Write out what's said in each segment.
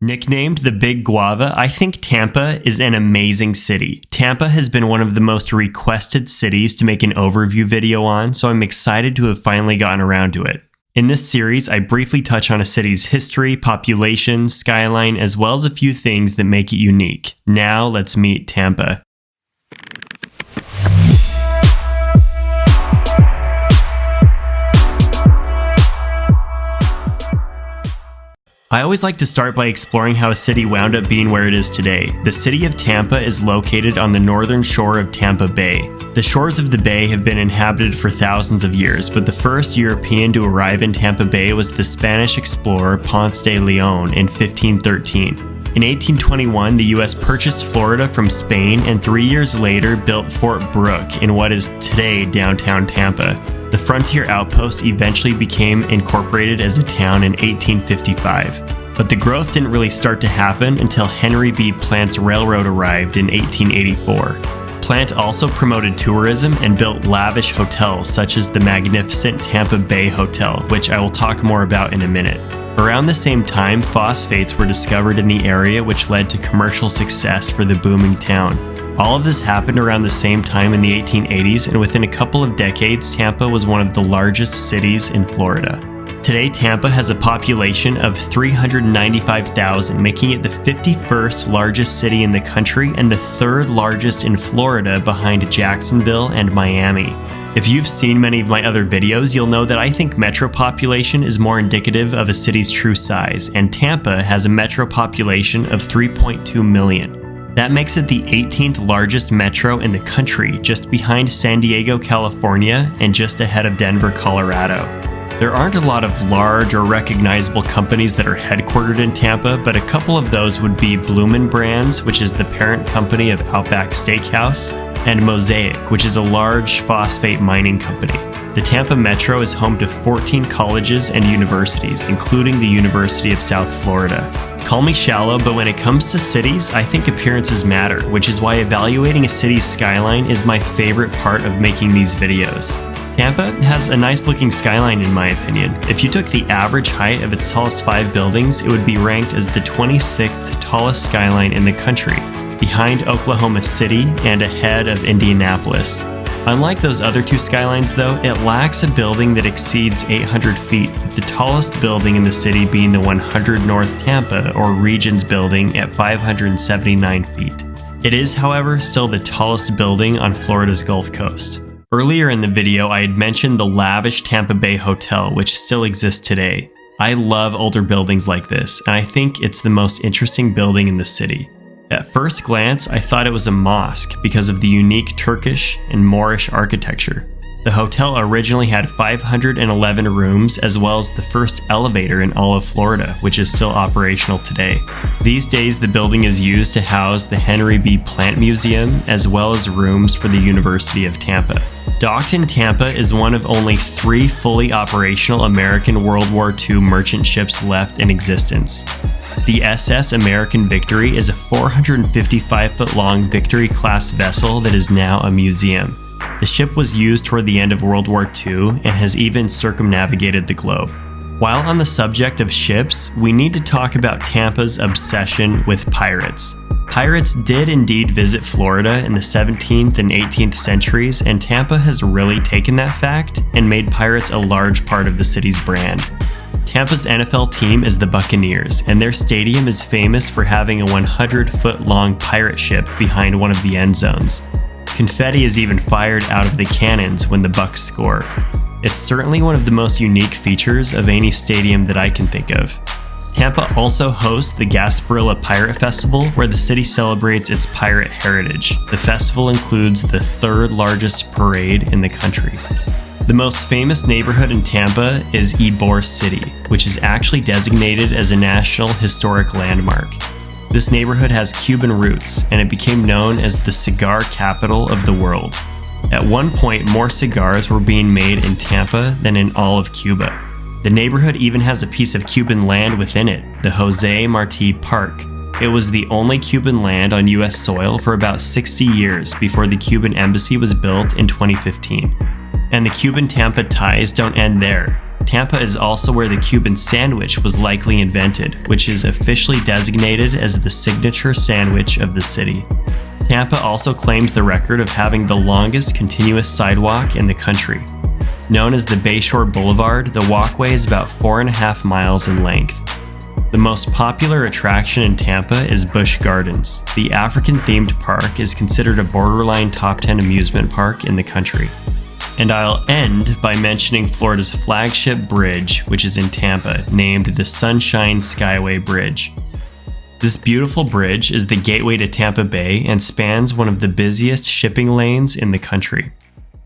Nicknamed the Big Guava, I think Tampa is an amazing city. Tampa has been one of the most requested cities to make an overview video on, so I'm excited to have finally gotten around to it. In this series, I briefly touch on a city's history, population, skyline, as well as a few things that make it unique. Now let's meet Tampa. I always like to start by exploring how a city wound up being where it is today. The city of Tampa is located on the northern shore of Tampa Bay. The shores of the bay have been inhabited for thousands of years, but the first European to arrive in Tampa Bay was the Spanish explorer Ponce de Leon in 1513. In 1821, the US purchased Florida from Spain and 3 years later built Fort Brooke in what is today downtown Tampa. The frontier outpost eventually became incorporated as a town in 1855, but the growth didn't really start to happen until Henry B. Plant's railroad arrived in 1884. Plant also promoted tourism and built lavish hotels such as the magnificent Tampa Bay Hotel, which I will talk more about in a minute. Around the same time, phosphates were discovered in the area, which led to commercial success for the booming town. All of this happened around the same time in the 1880s, and within a couple of decades, Tampa was one of the largest cities in Florida. Today, Tampa has a population of 395,000, making it the 51st largest city in the country and the third largest in Florida behind Jacksonville and Miami. If you've seen many of my other videos, you'll know that I think metro population is more indicative of a city's true size, and Tampa has a metro population of 3.2 million. That makes it the 18th largest metro in the country, just behind San Diego, California, and just ahead of Denver, Colorado. There aren't a lot of large or recognizable companies that are headquartered in Tampa, but a couple of those would be Bloomin' Brands, which is the parent company of Outback Steakhouse, and Mosaic, which is a large phosphate mining company. The Tampa Metro is home to 14 colleges and universities, including the University of South Florida. Call me shallow, but when it comes to cities, I think appearances matter, which is why evaluating a city's skyline is my favorite part of making these videos. Tampa has a nice looking skyline in my opinion. If you took the average height of its tallest 5 buildings, it would be ranked as the 26th tallest skyline in the country, behind Oklahoma City and ahead of Indianapolis. Unlike those other 2 skylines though, it lacks a building that exceeds 800 feet, with the tallest building in the city being the 100 North Tampa, or Regions building, at 579 feet. It is, however, still the tallest building on Florida's Gulf Coast. Earlier in the video, I had mentioned the lavish Tampa Bay Hotel, which still exists today. I love older buildings like this, and I think it's the most interesting building in the city. At first glance, I thought it was a mosque because of the unique Turkish and Moorish architecture. The hotel originally had 511 rooms, as well as the first elevator in all of Florida, which is still operational today. These days, the building is used to house the Henry B. Plant Museum, as well as rooms for the University of Tampa. Docked in Tampa is one of only 3 fully operational American World War II merchant ships left in existence. The SS American Victory is a 455-foot-long Victory-class vessel that is now a museum. The ship was used toward the end of World War II and has even circumnavigated the globe. While on the subject of ships, we need to talk about Tampa's obsession with pirates. Pirates did indeed visit Florida in the 17th and 18th centuries, and Tampa has really taken that fact and made pirates a large part of the city's brand. Tampa's NFL team is the Buccaneers, and their stadium is famous for having a 100-foot-long pirate ship behind one of the end zones. Confetti is even fired out of the cannons when the Bucs score. It's certainly one of the most unique features of any stadium that I can think of. Tampa also hosts the Gasparilla Pirate Festival, where the city celebrates its pirate heritage. The festival includes the 3rd largest parade in the country. The most famous neighborhood in Tampa is Ebore City, which is actually designated as a National Historic Landmark. This neighborhood has Cuban roots, and it became known as the cigar capital of the world. At one point, more cigars were being made in Tampa than in all of Cuba. The neighborhood even has a piece of Cuban land within it, the Jose Marti Park. It was the only Cuban land on US soil for about 60 years before the Cuban embassy was built in 2015. And the Cuban-Tampa ties don't end there. Tampa is also where the Cuban sandwich was likely invented, which is officially designated as the signature sandwich of the city. Tampa also claims the record of having the longest continuous sidewalk in the country. Known as the Bayshore Boulevard, the walkway is about 4.5 miles in length. The most popular attraction in Tampa is Busch Gardens. The African-themed park is considered a borderline top 10 amusement park in the country. And I'll end by mentioning Florida's flagship bridge, which is in Tampa, named the Sunshine Skyway Bridge. This beautiful bridge is the gateway to Tampa Bay and spans one of the busiest shipping lanes in the country.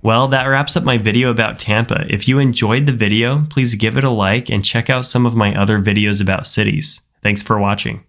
Well, that wraps up my video about Tampa. If you enjoyed the video, please give it a like and check out some of my other videos about cities. Thanks for watching.